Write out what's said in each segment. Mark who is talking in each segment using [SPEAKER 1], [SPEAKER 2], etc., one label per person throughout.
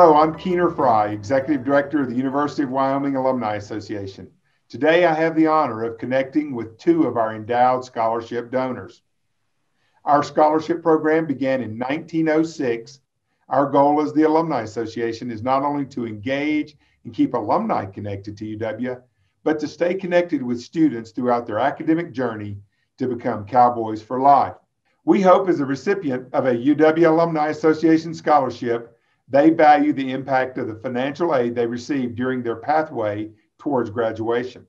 [SPEAKER 1] Hello, I'm Keener Fry, Executive Director of the University of Wyoming Alumni Association. Today, I have the honor of connecting with two of our Endowed scholarship donors. Our scholarship program began in 1906. Our goal as the Alumni Association is not only to engage and keep alumni connected to UW, but to stay connected with students throughout their academic journey to become cowboys for life. We hope as a recipient of a UW Alumni Association scholarship, they value the impact of the financial aid they receive during their pathway towards graduation.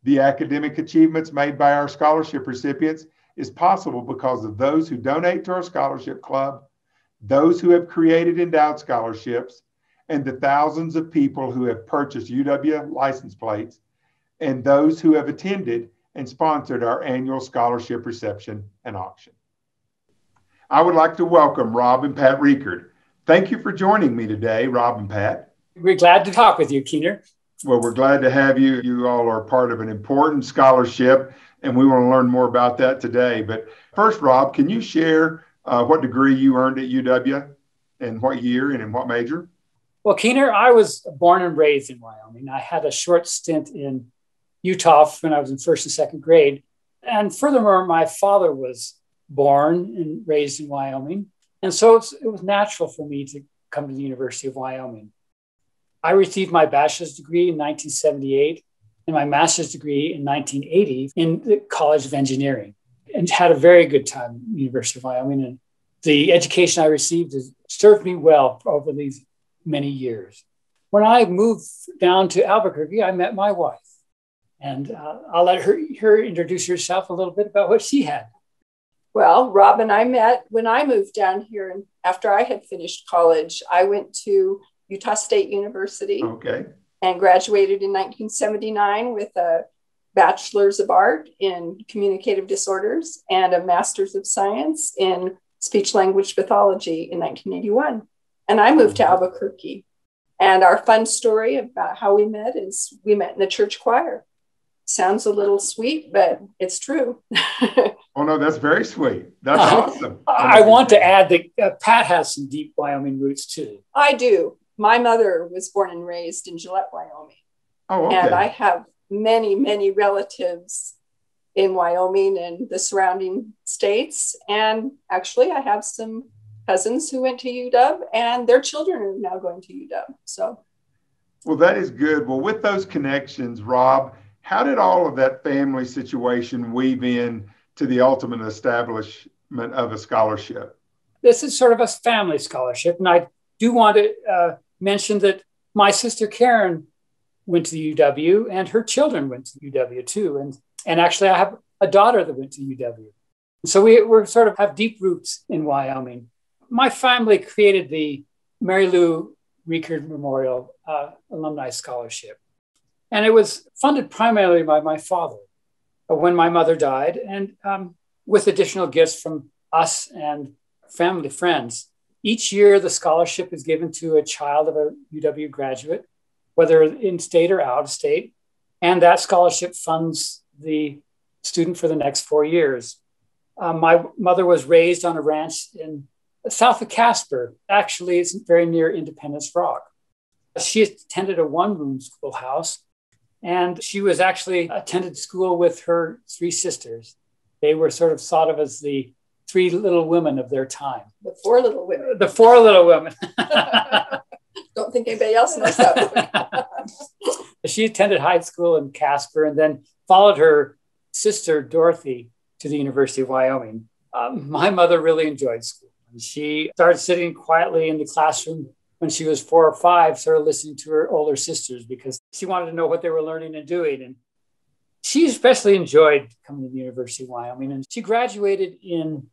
[SPEAKER 1] The academic achievements made by our scholarship recipients is possible because of those who donate to our scholarship club, those who have created endowed scholarships, and the thousands of people who have purchased UW license plates, and those who have attended and sponsored our annual scholarship reception and auction. I would like to welcome Rob and Pat Rechard. Thank you for joining me today, Rob and Pat.
[SPEAKER 2] We're glad to talk with you, Keener.
[SPEAKER 1] Well, we're glad to have you. You all are part of an important scholarship, and we want to learn more about that today. But first, Rob, can you share what degree you earned at UW and what year and in what major?
[SPEAKER 2] Well, Keener, I was born and raised in Wyoming. I had a short stint in Utah when I was in first and second grade. And furthermore, my father was born and raised in Wyoming. And so it was natural for me to come to the University of Wyoming. I received my bachelor's degree in 1978 and my master's degree in 1980 in the College of Engineering, and had a very good time at the University of Wyoming. And the education I received has served me well over these many years. When I moved down to Albuquerque, I met my wife. And I'll let her introduce herself a little bit about what she had.
[SPEAKER 3] Well, Rob and I met when I moved down here, and after I had finished college, I went to Utah State University and graduated in 1979 with a bachelor's of art in communicative disorders and a master's of science in speech language pathology in 1981. And I moved to Albuquerque. And our fun story about how we met is we met in the church choir. Sounds a little sweet, but it's true.
[SPEAKER 1] Oh, no, that's very sweet. That's awesome.
[SPEAKER 2] I want to add that Pat has some deep Wyoming roots, too.
[SPEAKER 3] I do. My mother was born and raised in Gillette, Wyoming.
[SPEAKER 1] Oh, okay.
[SPEAKER 3] And I have many, many relatives in Wyoming and the surrounding states. And actually, I have some cousins who went to UW, and their children are now going to UW. So,
[SPEAKER 1] well, that is good. Well, with those connections, Rob, how did all of that family situation weave in to the ultimate establishment of a scholarship?
[SPEAKER 2] This is sort of a family scholarship. And I do want to mention that my sister Karen went to UW and her children went to UW too. And actually I have a daughter that went to UW. So we're sort of have deep roots in Wyoming. My family created the Mary Lou Rechard Memorial Alumni Scholarship. And it was funded primarily by my father when my mother died, and with additional gifts from us and family friends. Each year, the scholarship is given to a child of a UW graduate, whether in state or out of state, and that scholarship funds the student for the next 4 years. My mother was raised on a ranch in south of Casper. Actually, it's very near Independence Rock. She attended a one-room schoolhouse, and she was actually attended school with her three sisters. They were sort of thought of as the three little women of their time.
[SPEAKER 3] The four little women.
[SPEAKER 2] The four little women.
[SPEAKER 3] Don't think anybody else knows that.
[SPEAKER 2] She attended high school in Casper and then followed her sister, Dorothy, to the University of Wyoming. My mother really enjoyed school. She started sitting quietly in the classroom when she was 4 or 5, sort of listening to her older sisters because she wanted to know what they were learning and doing. And she especially enjoyed coming to the University of Wyoming. And she graduated in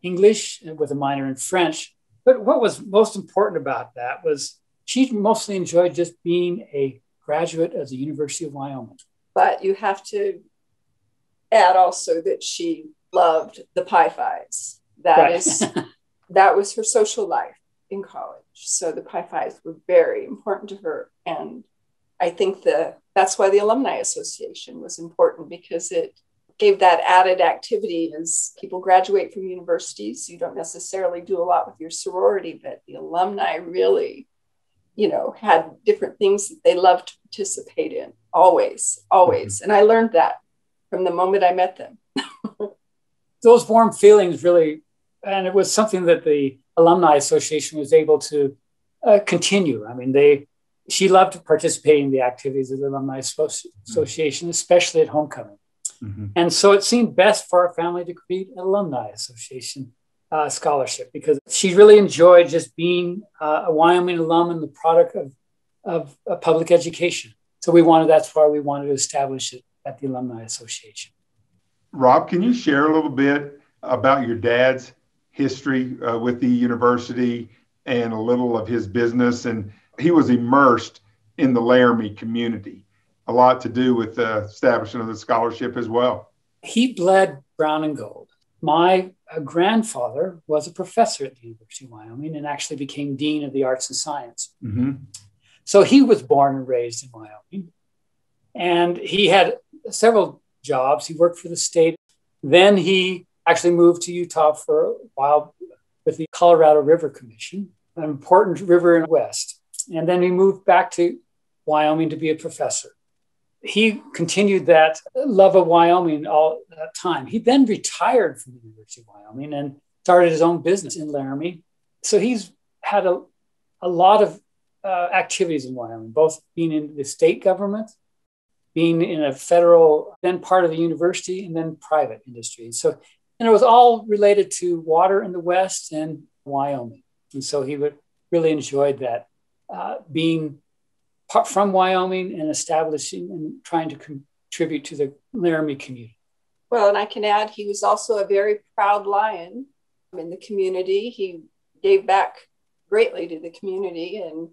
[SPEAKER 2] English with a minor in French. But what was most important about that was she mostly enjoyed just being a graduate of the University of Wyoming.
[SPEAKER 3] But you have to add also that she loved the Pi Phis. That was her social life in college. So the Pi Phis were very important to her. And I think that's why the Alumni Association was important, because it gave that added activity as people graduate from universities. You don't necessarily do a lot with your sorority, but the alumni really had different things that they loved to participate in, always. And I learned that from the moment I met them.
[SPEAKER 2] Those warm feelings really, and it was something that the Alumni Association was able to continue. I mean, she loved participating in the activities of the Alumni Association, especially at homecoming. Mm-hmm. And so it seemed best for our family to create an Alumni Association scholarship, because she really enjoyed just being a Wyoming alum and the product of public education. So that's why we wanted to establish it at the Alumni Association.
[SPEAKER 1] Rob, can you share a little bit about your dad's history with the university and a little of his business? And he was immersed in the Laramie community, a lot to do with the establishment of the scholarship as well.
[SPEAKER 2] He bled brown and gold. My grandfather was a professor at the University of Wyoming and actually became dean of the arts and science. Mm-hmm. So he was born and raised in Wyoming. And he had several jobs. He worked for the state. Then he actually moved to Utah for a while with the Colorado River Commission, an important river in the West. And then he moved back to Wyoming to be a professor. He continued that love of Wyoming all that time. He then retired from the University of Wyoming and started his own business in Laramie. So he's had a lot of activities in Wyoming, both being in the state government, being in a federal, then part of the university, and then private industry. So, and it was all related to water in the West and Wyoming. And so he really enjoyed that, being from Wyoming and establishing and trying to contribute to the Laramie community.
[SPEAKER 3] Well, and I can add, he was also a very proud Lion in the community. He gave back greatly to the community and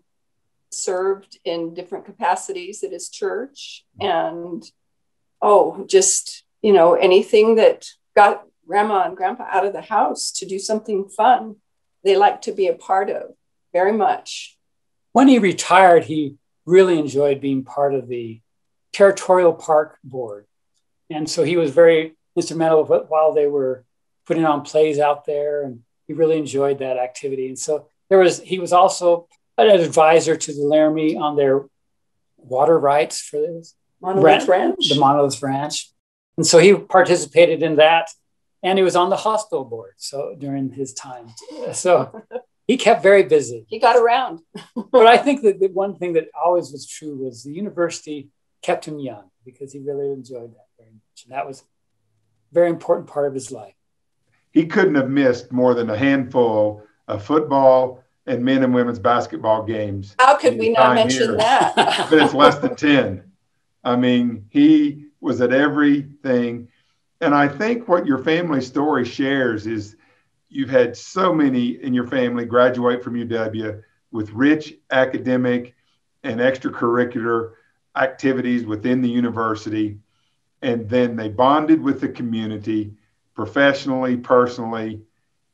[SPEAKER 3] served in different capacities at his church. And, just, anything that got grandma and grandpa out of the house to do something fun, they like to be a part of very much.
[SPEAKER 2] When he retired, he really enjoyed being part of the Territorial Park Board. And so he was very instrumental while they were putting on plays out there, and he really enjoyed that activity. And so he was also an advisor to the Laramie on their water rights for this the Monolith Ranch. And so he participated in that, and he was on the hospital board so during his time. So he kept very busy.
[SPEAKER 3] He got around.
[SPEAKER 2] But I think that the one thing that always was true was the university kept him young, because he really enjoyed that very much. And that was a very important part of his life.
[SPEAKER 1] He couldn't have missed more than a handful of football and men and women's basketball games.
[SPEAKER 3] How could we not mention that?
[SPEAKER 1] But it's less than 10. I mean, he was at everything. And I think what your family story shares is you've had so many in your family graduate from UW with rich academic and extracurricular activities within the university. And then they bonded with the community professionally, personally,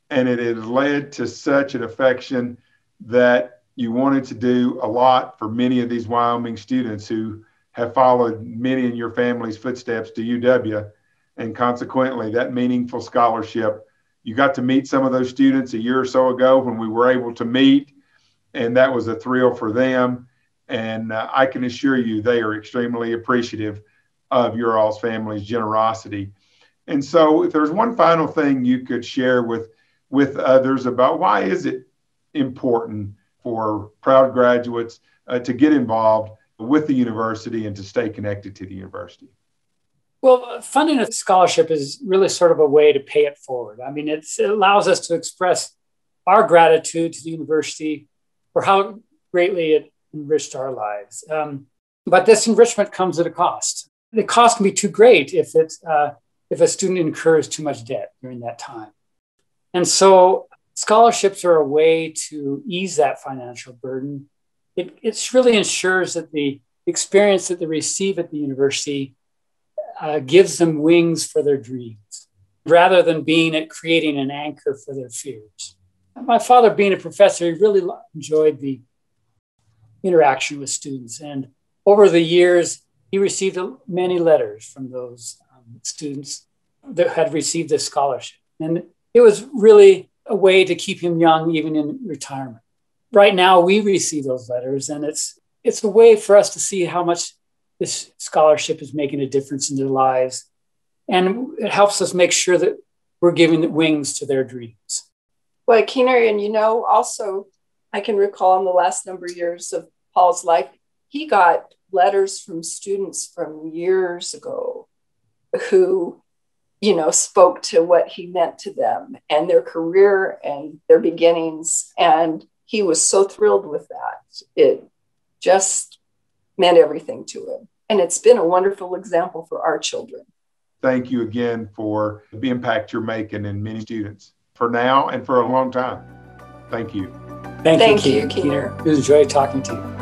[SPEAKER 1] and it has led to such an affection that you wanted to do a lot for many of these Wyoming students who have followed many in your family's footsteps to UW. And consequently, that meaningful scholarship, you got to meet some of those students a year or so ago when we were able to meet, and that was a thrill for them. And I can assure you they are extremely appreciative of your all's family's generosity. And so if there's one final thing you could share with others about why is it important for proud graduates to get involved with the university and to stay connected to the university?
[SPEAKER 2] Well, funding a scholarship is really sort of a way to pay it forward. I mean, it allows us to express our gratitude to the university for how greatly it enriched our lives. But this enrichment comes at a cost. The cost can be too great if a student incurs too much debt during that time. And so scholarships are a way to ease that financial burden. It really ensures that the experience that they receive at the university gives them wings for their dreams, rather than creating an anchor for their fears. My father, being a professor, he really enjoyed the interaction with students. And over the years, he received many letters from those students that had received this scholarship. And it was really a way to keep him young, even in retirement. right now we receive those letters, and it's a way for us to see how much this scholarship is making a difference in their lives. And it helps us make sure that we're giving wings to their dreams.
[SPEAKER 3] Well, Keener, and also I can recall in the last number of years of Paul's life, he got letters from students from years ago who, spoke to what he meant to them and their career and their beginnings. And he was so thrilled with that. It just meant everything to him. And it's been a wonderful example for our children.
[SPEAKER 1] Thank you again for the impact you're making in many students for now and for a long time. Thank you.
[SPEAKER 2] Thank you, Keener. It was a joy talking to you.